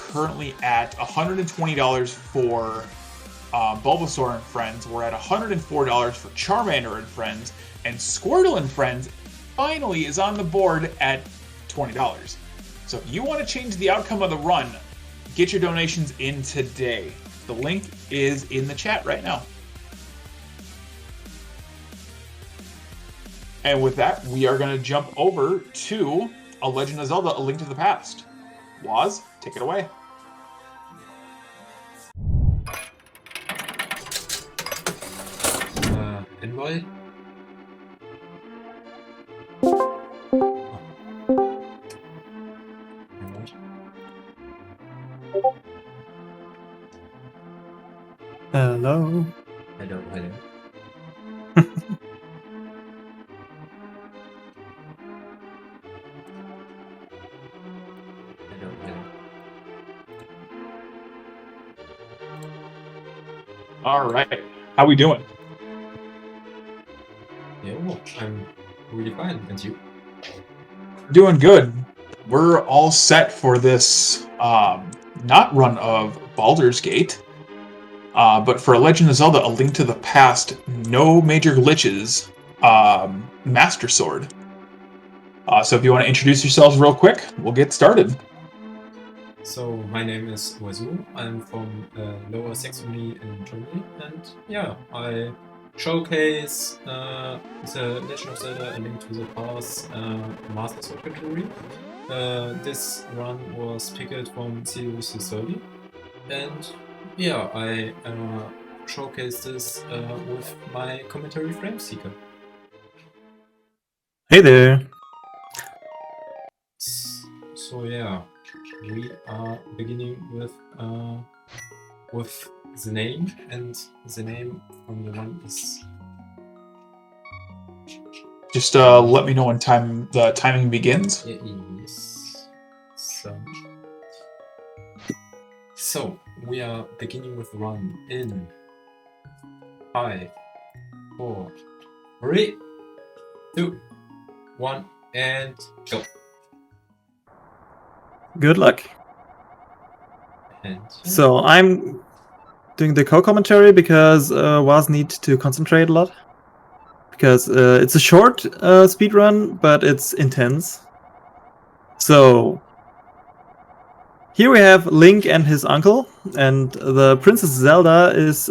currently at $120 for Bulbasaur and Friends. We're at $104 for Charmander and Friends. And Squirtle and Friends finally is on the board at $20. So if you want to change the outcome of the run, get your donations in today. The link is in the chat right now. And with that, we are going to jump over to A Legend of Zelda: A Link to the Past. Waz, take it away. Envoy? Hello. Hello, hello. Hello, hello. All right. How we doing? Yeah, I'm really fine, and you? Doing good. We're all set for this not run of Baldur's Gate, but for A Legend of Zelda: A Link to the Past, no major glitches, Master Sword. So if you want to introduce yourselves real quick, we'll get started. So, my name is Waz00. I'm from Lower Saxony in Germany, and yeah, I showcase the Legend of Zelda: A Link to the Past Master Sword category. This run was picked from 0 to 30, and yeah, I showcase this with my commentary Frame Seeker. Hey there. So yeah, we are beginning with the name, and the name from the one is. Just let me know when the timing begins. It is. So we are beginning with the run in 5, 4, 3, 2, 1, and go. Good luck. And So I'm doing the co-commentary because Waz needs to concentrate a lot. Because it's a short speed run, but it's intense. So here we have Link and his uncle, and the Princess Zelda is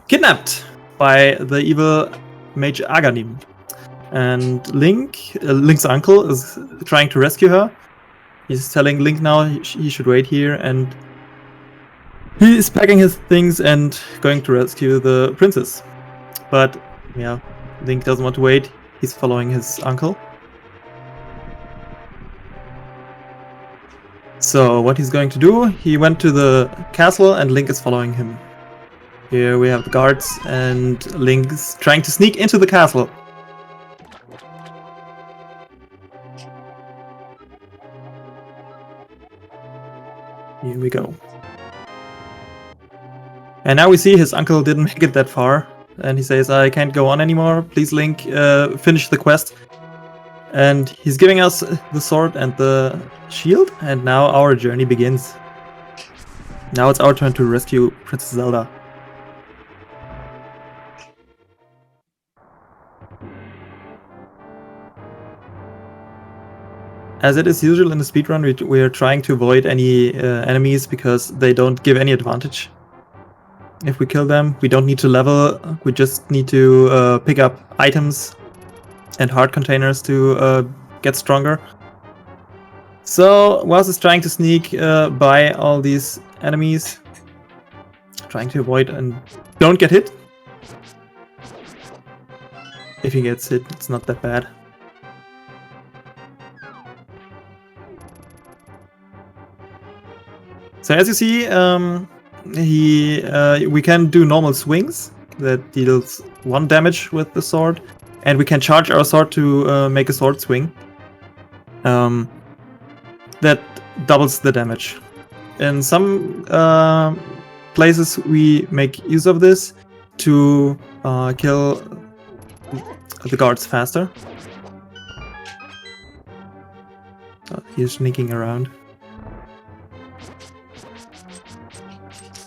kidnapped by the evil mage Aghanim. And Link's uncle is trying to rescue her. He's telling Link now he should wait here, and he is packing his things and going to rescue the princess. But yeah, Link doesn't want to wait. He's following his uncle. So what he's going to do, he went to the castle and Link is following him. Here we have the guards and Link's trying to sneak into the castle. Here we go. And now we see his uncle didn't make it that far. And he says, I can't go on anymore. Please, Link, finish the quest. And he's giving us the sword and the shield. And now our journey begins. Now it's our turn to rescue Princess Zelda. As it is usual in the speedrun, we are trying to avoid any enemies because they don't give any advantage. If we kill them, we don't need to level, we just need to pick up items and heart containers to get stronger. So Waz is trying to sneak by all these enemies, trying to avoid and don't get hit. If he gets hit, it's not that bad. So as you see, we can do normal swings that deals 1 damage with the sword, and we can charge our sword to make a sword swing. That doubles the damage. In some places we make use of this to kill the guards faster. He's sneaking around.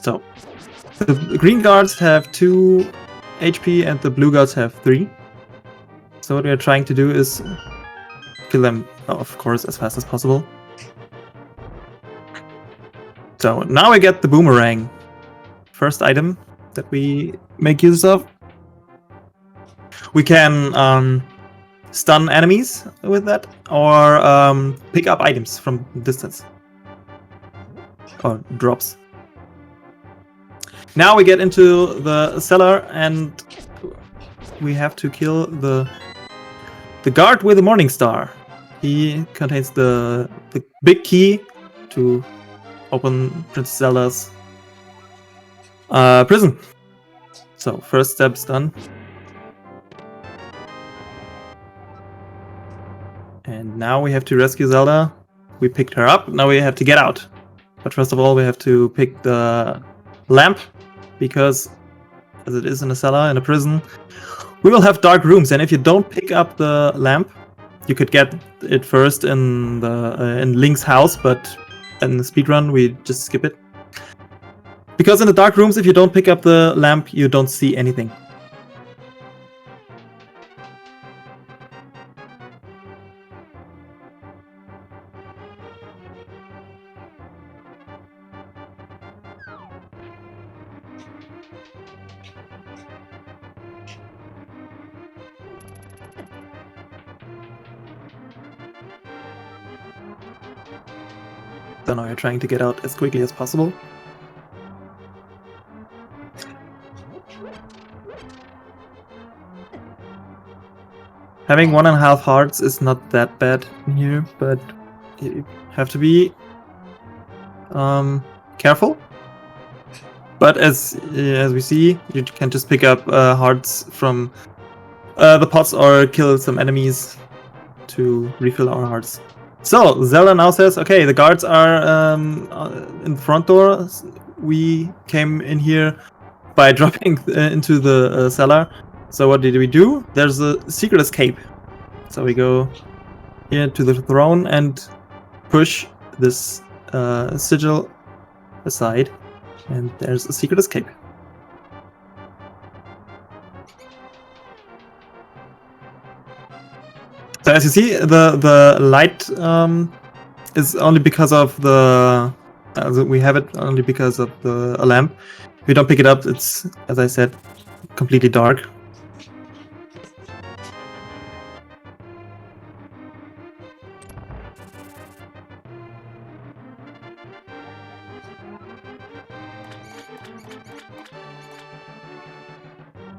So the green guards have 2 HP and the blue guards have 3. So what we are trying to do is kill them, of course, as fast as possible. So now we get the boomerang. First item that we make use of. We can stun enemies with that, or pick up items from distance. Or drops. Now we get into the cellar and we have to kill the guard with the morning star. He contains the big key to open Princess Zelda's prison. So first step's done. And now we have to rescue Zelda. We picked her up, now we have to get out. But first of all we have to pick the lamp, because as it is in a cellar, in a prison, we will have dark rooms, and if you don't pick up the lamp, you could get it first in the in Link's house, but in the speedrun we just skip it. Because in the dark rooms, if you don't pick up the lamp, you don't see anything. So now we're trying to get out as quickly as possible. Having 1.5 hearts is not that bad in here, but you have to be careful. But as we see, you can just pick up hearts from the pots or kill some enemies to refill our hearts. So Zelda now says, okay, the guards are in the front door. We came in here by dropping into the cellar. So what did we do? There's a secret escape. So we go here to the throne and push this sigil aside. And there's a secret escape. So as you see, the light is only because of the... we have it only because of the lamp. If you don't pick it up, it's, as I said, completely dark.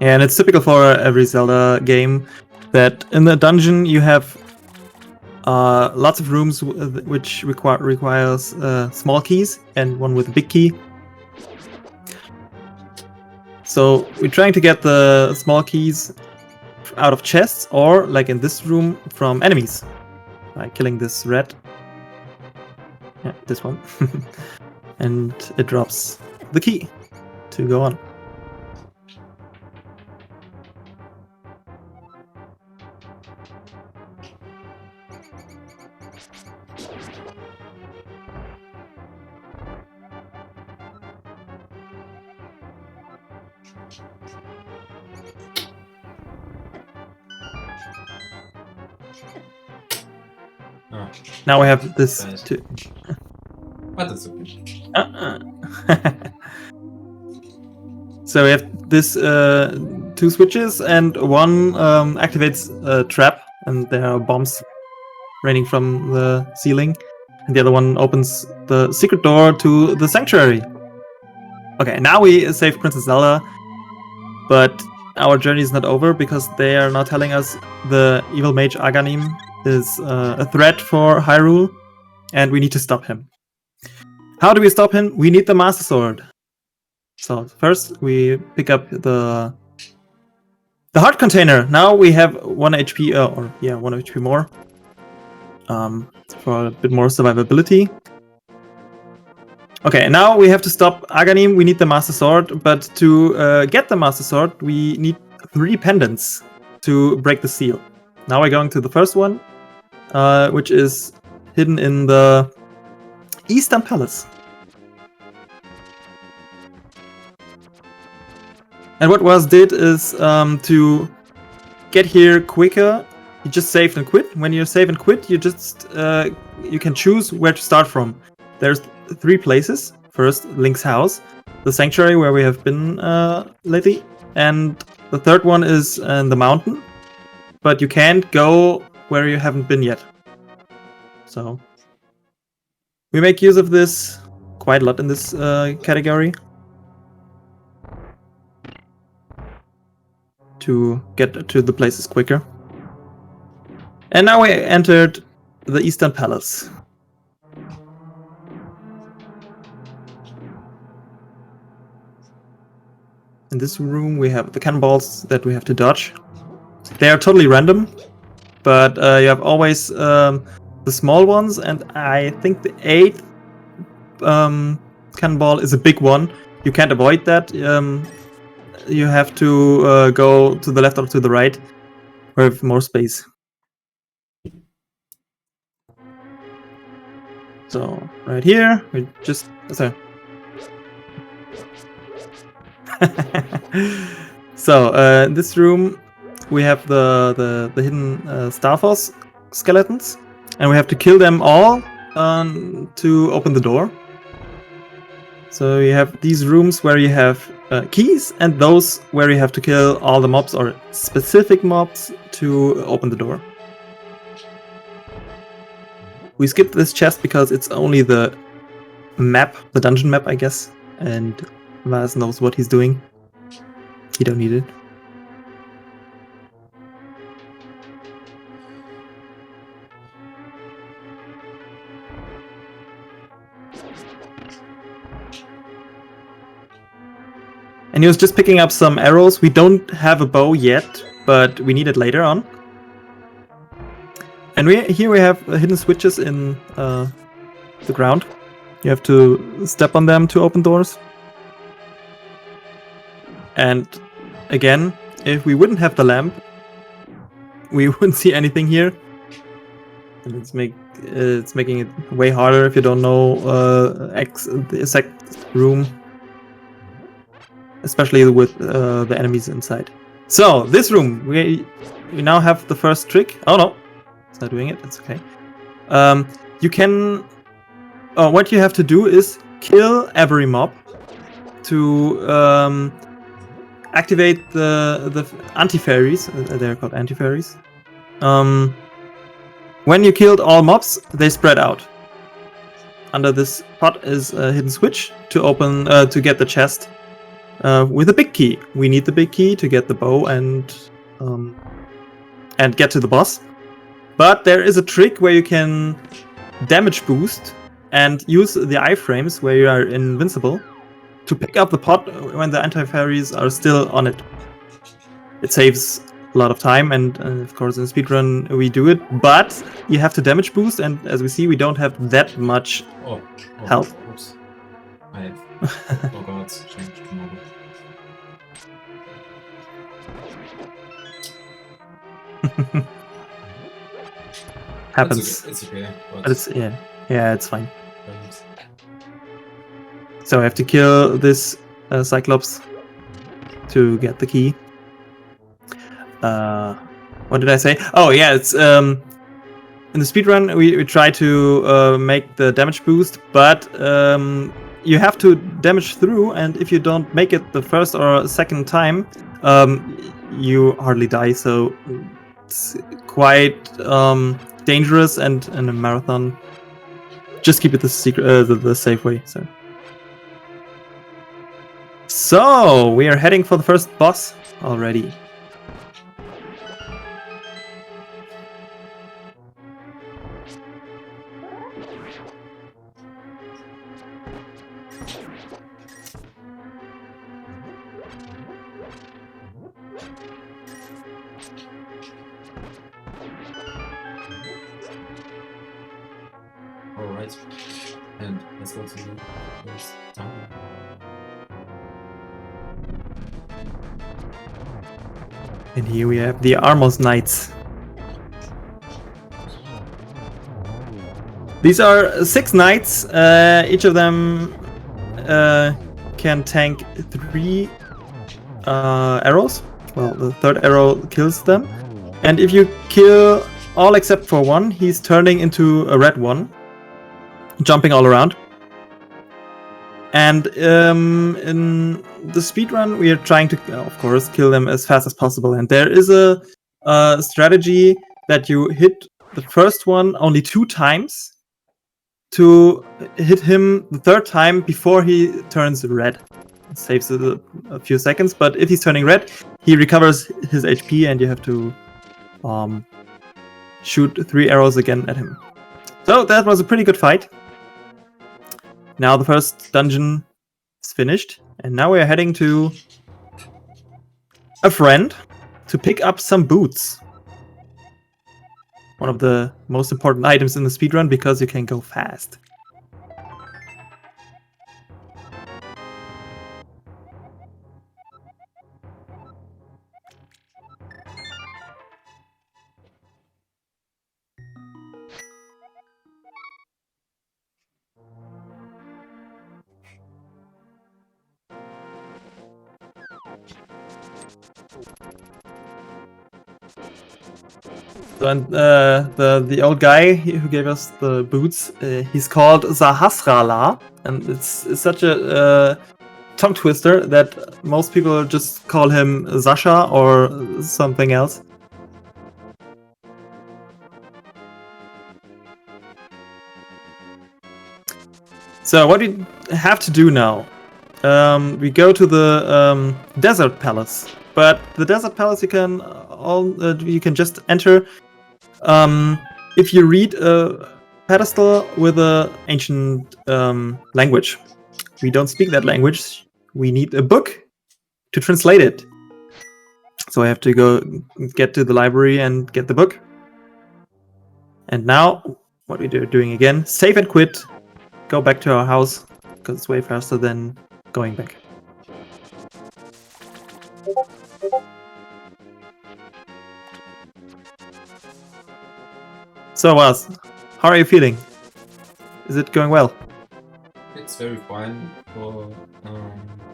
And it's typical for every Zelda game that in the dungeon you have lots of rooms which requires small keys and one with a big key. So we're trying to get the small keys out of chests, or like in this room, from enemies by killing this rat. Yeah, this one. And it drops the key to go on. Oh, Now we have this nice. too. But that's okay. So we have this 2 switches, and one activates a trap, and there are bombs raining from the ceiling, and the other one opens the secret door to the sanctuary. Okay, now we save Princess Zelda, but our journey is not over, because they are now telling us the evil mage Aghanim is a threat for Hyrule, and we need to stop him. How do we stop him? We need the Master Sword. So first we pick up the heart container. Now we have 1 HP, 1 HP more, for a bit more survivability. Okay, now we have to stop Aghanim. We need the Master Sword, but to get the Master Sword, we need 3 pendants to break the seal. Now we're going to the first one, which is hidden in the Eastern Palace. And what Waz did is to get here quicker. You just save and quit. When you save and quit, you just you can choose where to start from. There's 3 places. First, Link's house, the sanctuary where we have been lately, and the third one is in the mountain. But you can't go where you haven't been yet. So we make use of this quite a lot in this category to get to the places quicker. And now we entered the Eastern Palace. In this room we have the cannonballs that we have to dodge. They are totally random, but you have always the small ones, and I think the 8th cannonball is a big one. You can't avoid that. You have to go to the left or to the right, where you have more space. So right here, we just sorry. So in this room we have the hidden Star Force skeletons, and we have to kill them all to open the door. So you have these rooms where you have keys, and those where you have to kill all the mobs or specific mobs to open the door. We skipped this chest because it's only the map, the dungeon map, I guess, and Waz knows what he's doing. He don't need it. And he was just picking up some arrows. We don't have a bow yet, but we need it later on. And here we have hidden switches in the ground. You have to step on them to open doors. And again, if we wouldn't have the lamp, we wouldn't see anything here. And it's making it way harder if you don't know the exact room, especially with the enemies inside. So this room, we now have the first trick. Oh no, it's not doing it. It's okay. You can. What you have to do is kill every mob to activate the anti-fairies. They're called anti-fairies. When you killed all mobs, they spread out. Under this pot is a hidden switch to open to get the chest with a big key. We need the big key to get the bow and get to the boss. But there is a trick where you can damage boost and use the iframes where you are invincible to pick up the pot when the anti-fairies are still on it. It saves a lot of time, and of course in speedrun we do it, but you have to damage boost, and as we see, we don't have that much health. Oops. I forgot to change the model. Happens. It's okay. But it's it's fine. So I have to kill this Cyclops to get the key. What did I say? Oh yeah, it's in the speedrun we try to make the damage boost, but you have to damage through, and if you don't make it the first or second time, you hardly die. So it's quite dangerous, and in a marathon, just keep it the safe way. So we are heading for the first boss already. Alright. And let's go to the first town. And here we have the Armos Knights. These are 6 knights. Each of them can tank 3 arrows. Well, the third arrow kills them. And if you kill all except for one, he's turning into a red one, jumping all around. And in the speedrun, we are trying to, of course, kill them as fast as possible. And there is a strategy that you hit the first one only 2 times to hit him the third time before he turns red. It saves a few seconds, but if he's turning red, he recovers his HP and you have to shoot 3 arrows again at him. So that was a pretty good fight. Now the first dungeon is finished, and now we're heading to a friend to pick up some boots. One of the most important items in the speedrun because you can go fast. So, and the old guy who gave us the boots, he's called Sahasrara, and it's such a tongue twister that most people just call him Sasha or something else. So what we have to do now, we go to the desert palace, but the desert palace you can just enter if you read a pedestal with an ancient language. We don't speak that language. We need a book to translate it. So I have to go get to the library and get the book. And now, what we're doing again, save and quit. Go back to our house, because it's way faster than going back. So, Waz, how are you feeling? Is it going well? It's very fine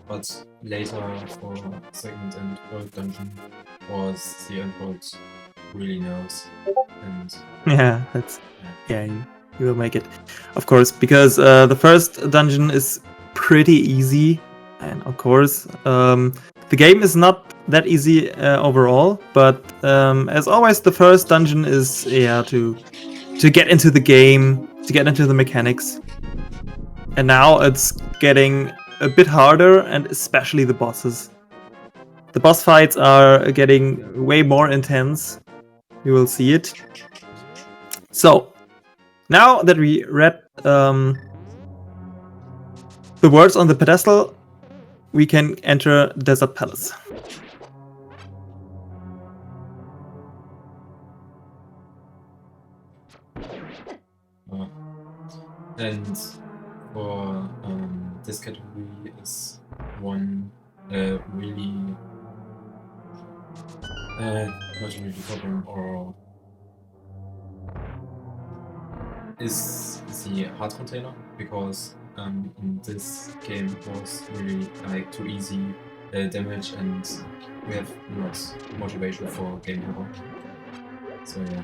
but later for second and third dungeon was the endpoint really nerves and Yeah, you will make it, of course, because the first dungeon is pretty easy, and of course the game is not that easy overall, but as always the first dungeon is to get into the game, to get into the mechanics. And now it's getting a bit harder, and especially the bosses. The boss fights are getting way more intense. You will see it. So, now that we read the words on the pedestal, we can enter Desert Palace. And for this category is one really not really problem, or is the heart container, because in this game it was really like too easy damage and we have not motivation for game over. So yeah.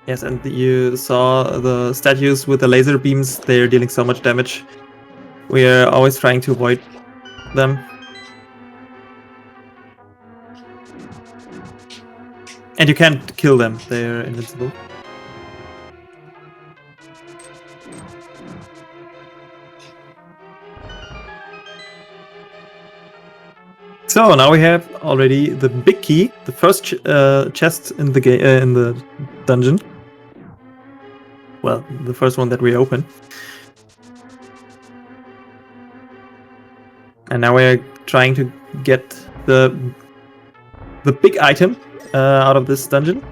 Yes, and you saw the statues with the laser beams, they're dealing so much damage. We are always trying to avoid them. And you can't kill them, they're invincible. So now we have already the big key, the first chest in the dungeon. Well, the first one that we open. And now we're trying to get the big item out of this dungeon.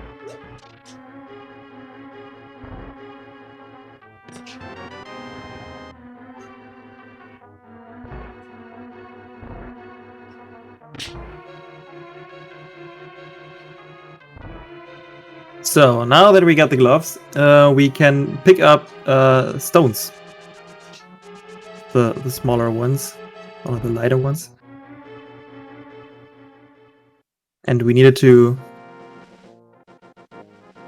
So now that we got the gloves, we can pick up stones. the smaller ones, or the lighter ones. And we needed to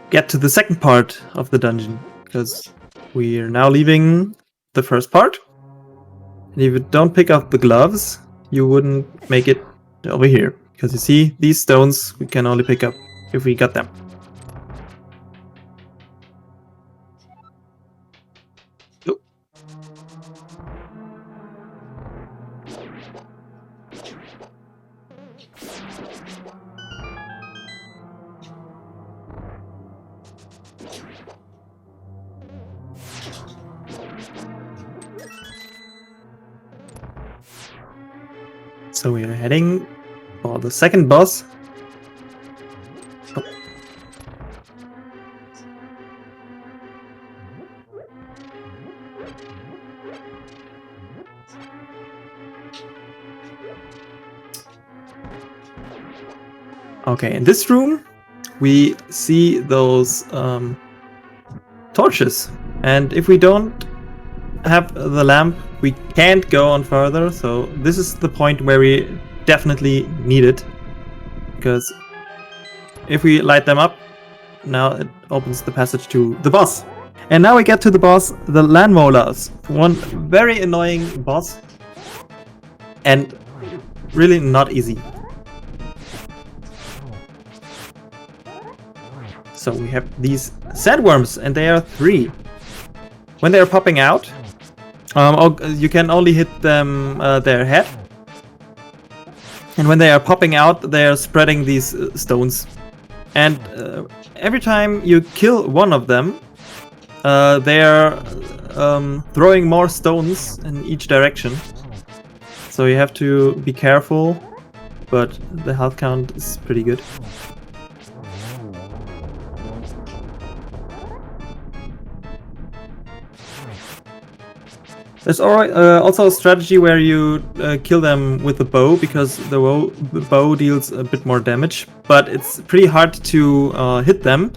get to the second part of the dungeon, because we are now leaving the first part. And if you don't pick up the gloves, you wouldn't make it over here. Because you see, these stones we can only pick up if we got them. Oh. So we are heading for the second boss. Oh. Okay, in this room we see those torches, and if we don't have the lamp, we can't go on further. So this is the point where we definitely need it, because if we light them up, now it opens the passage to the boss. And now we get to the boss, the land molars. One very annoying boss, and really not easy. So we have these sandworms, and they are 3. When they are popping out, you can only hit them their head. And when they are popping out, they are spreading these stones. And every time you kill one of them, they are throwing more stones in each direction. So you have to be careful, but the health count is pretty good. There's also a strategy where you kill them with the bow, because the bow deals a bit more damage, but it's pretty hard to hit them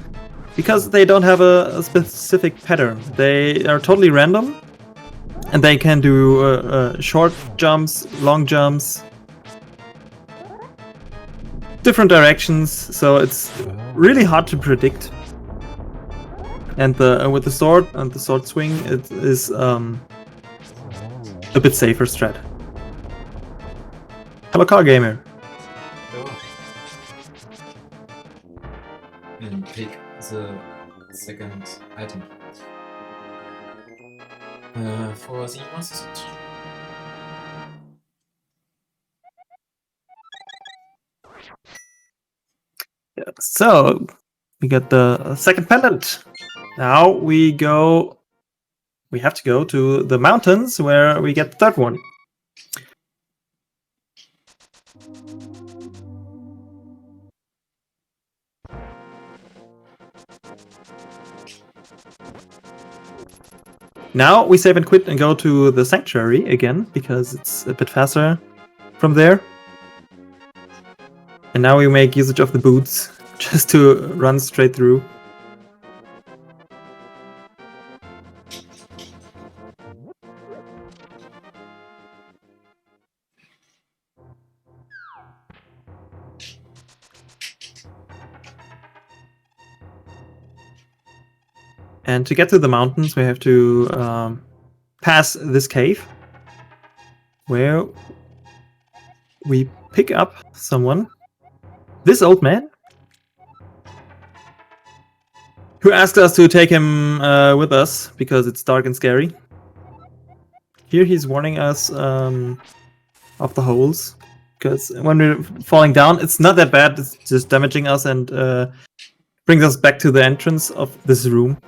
because they don't have a specific pattern. They are totally random, and they can do short jumps, long jumps, different directions, so it's really hard to predict. And with the sword and the sword swing, it is a bit safer strat. Hello, car gamer. Oh. And pick the second item. For the master suit. Yeah, so we got the second pendant. Now we have to go to the mountains where we get the third one. Now we save and quit and go to the sanctuary again, because it's a bit faster from there. And now we make usage of the boots just to run straight through. And to get to the mountains, we have to pass this cave, where we pick up someone. This old man, who asked us to take him with us because it's dark and scary. Here he's warning us of the holes, because when we're falling down, it's not that bad. It's just damaging us and brings us back to the entrance of this room.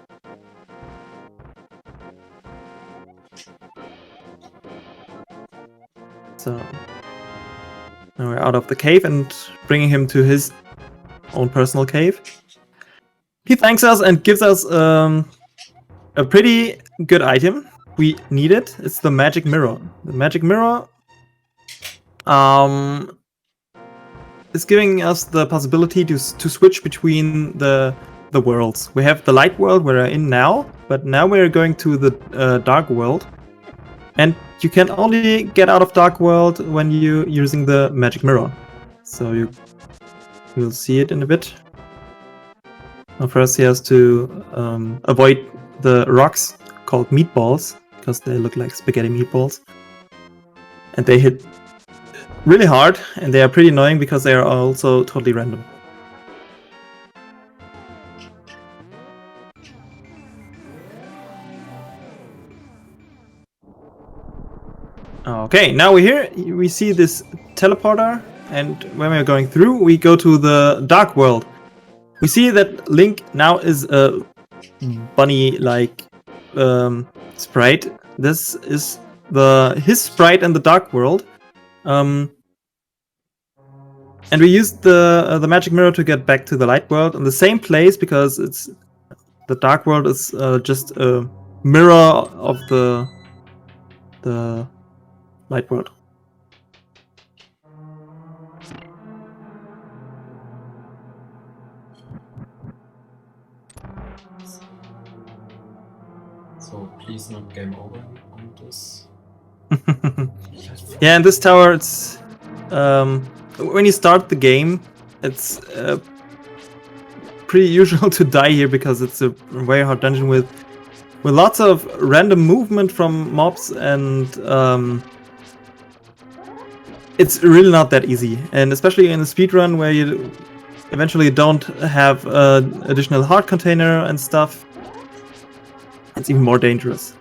So now we're out of the cave and bringing him to his own personal cave. He thanks us and gives us a pretty good item. We need it. It's the magic mirror. The magic mirror is giving us the possibility to switch between the worlds. We have the light world we're in now, but now we're going to the dark world. And you can only get out of Dark World when you're using the magic mirror. So you'll see it in a bit. Now first he has to avoid the rocks called meatballs, because they look like spaghetti meatballs. And they hit really hard, and they are pretty annoying because they are also totally random. Okay, now we're here. We see this teleporter, and when we're going through, we go to the Dark World. We see that Link now is a bunny-like sprite. This is his sprite in the Dark World. And we used the magic mirror to get back to the Light World in the same place, because the Dark World is just a mirror of the Light World. So please not game over on this. Yeah, in this tower, it's when you start the game, it's pretty usual to die here, because it's a very hard dungeon with lots of random movement from mobs, and it's really not that easy. And especially in a speedrun where you eventually don't have additional heart container and stuff, it's even more dangerous.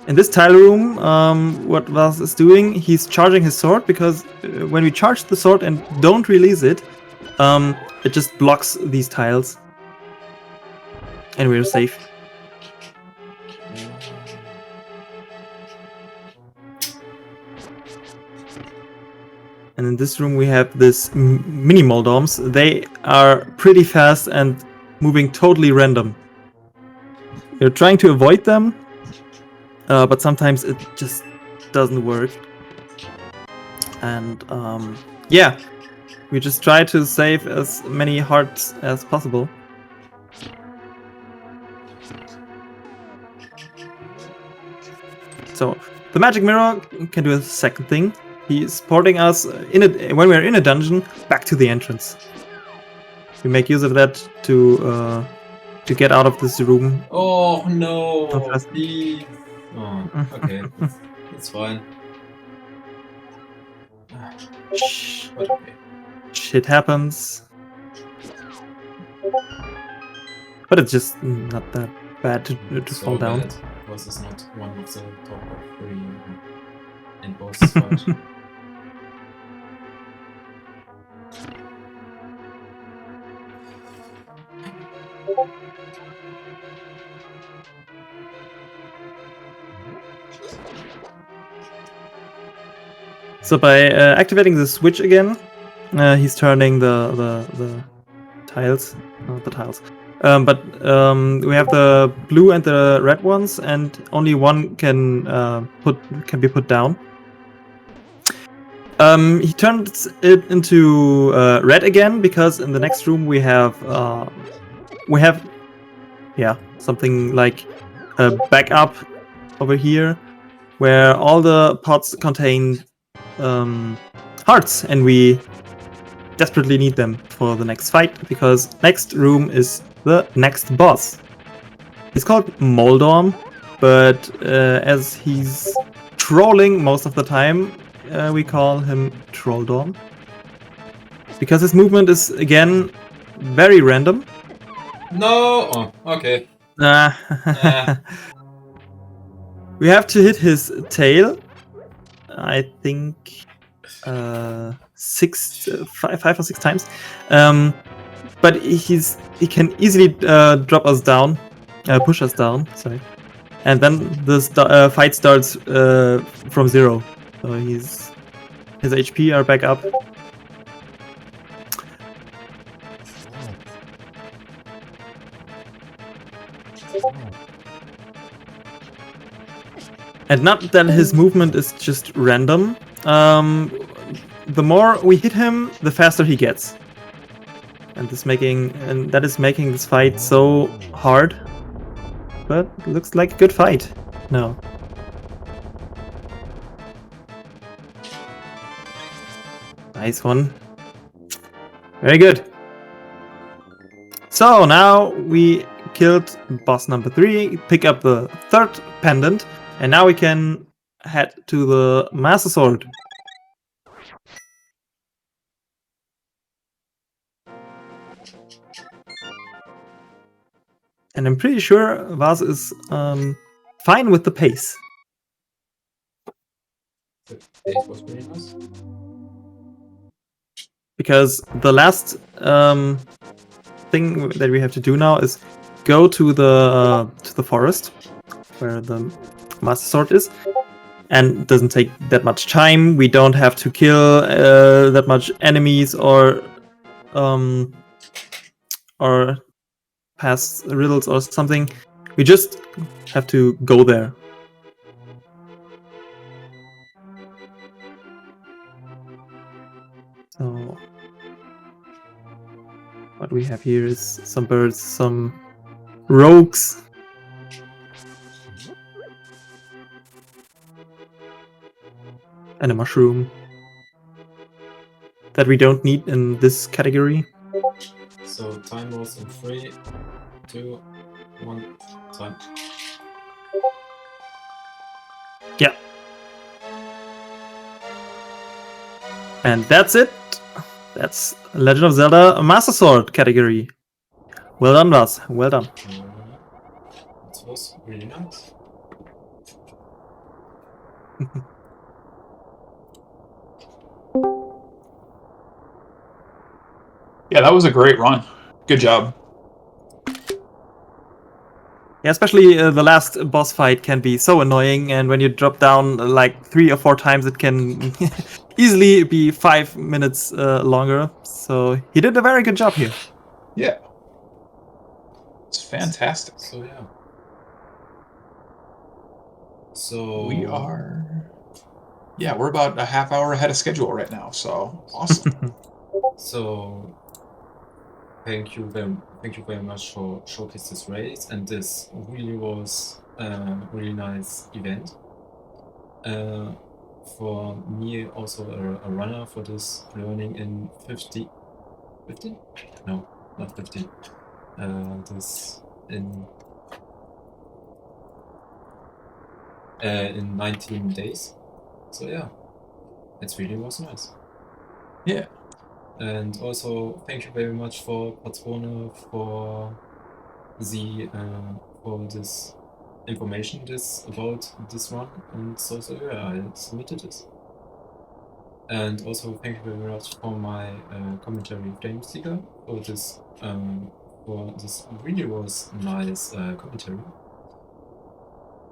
In this tile room, what Waz is doing, he's charging his sword, because when we charge the sword and don't release it, it just blocks these tiles. And we're safe. And in this room we have this mini moldoms. They are pretty fast and moving totally random. You're trying to avoid them, but sometimes it just doesn't work. And yeah, we just try to save as many hearts as possible. So the magic mirror can do a second thing. He's porting us when we're in a dungeon back to the entrance. We make use of that to get out of this room. Oh no! Please. Oh, okay, it's fine. But okay. Shit happens, but it's just not that bad to So fall down. bad, because it's not one of the top of 3 in boss fight. So by activating the switch again, he's turning the tiles, not the tiles. But we have the blue and the red ones, and only one can be put down. He turns it into red again, because in the next room we have something like a backup over here, where all the pots contain hearts, and we desperately need them for the next fight, because next room is the next boss. He's called Moldorm, but as he's trolling most of the time, we call him Trolldorm, because his movement is again very random. No! Oh, okay. We have to hit his tail, I think 5 or 6 times, but he can easily drop us down, push us down. Sorry, and then the fight starts from 0. So his HP are back up. And not that his movement is just random. The more we hit him, the faster he gets. And that is making this fight so hard. but looks like a good fight. No. Nice one. Very good. So now we killed boss number 3, pick up the 3rd pendant, and now we can head to the Master Sword. And I'm pretty sure Waz is fine with the pace. The pace was pretty nice. Because the last thing that we have to do now is go to the forest where the Master Sword is, and it doesn't take that much time. We don't have to kill that much enemies or pass riddles or something. We just have to go there. So what we have here is some birds, some rogues. And a mushroom that we don't need in this category. So time was in 3, 2, 1, time. Yeah. And that's it. That's Legend of Zelda Master Sword category. Well done, Waz. Well done. It was really nice. Yeah, that was a great run. Good job. Yeah, especially the last boss fight can be so annoying, and when you drop down like 3 or 4 times, it can easily be 5 minutes longer. So he did a very good job here. Yeah. It's fantastic. So yeah. So we're about a half hour ahead of schedule right now, so awesome. So thank you very much for showcasing this race, and this really was a really nice event. For me, also a runner for this learning in 50? No, not 50. This in 19 days. So yeah, it really was nice. Yeah. And also thank you very much for Patrone for this information about this one, and so yeah, I submitted this. And also thank you very much for my commentary Flame Seeker for this really was nice commentary.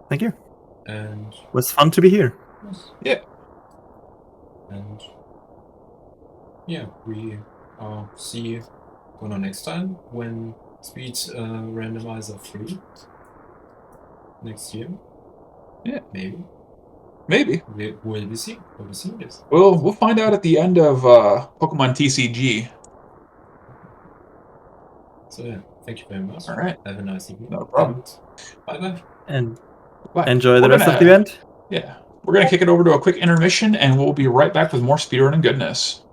Thank you. And it was fun to be here. Yeah. And yeah, we see you next time when Speed Randomizer 3 next year. Yeah. Maybe. We'll be seeing this. We'll find out at the end of Pokemon TCG. So yeah, thank you very much. All right. Have a nice evening. No problem. Bye-bye. And Bye. Enjoy the rest of the event. Yeah. We're going to kick it over to a quick intermission, and we'll be right back with more speedrunning goodness.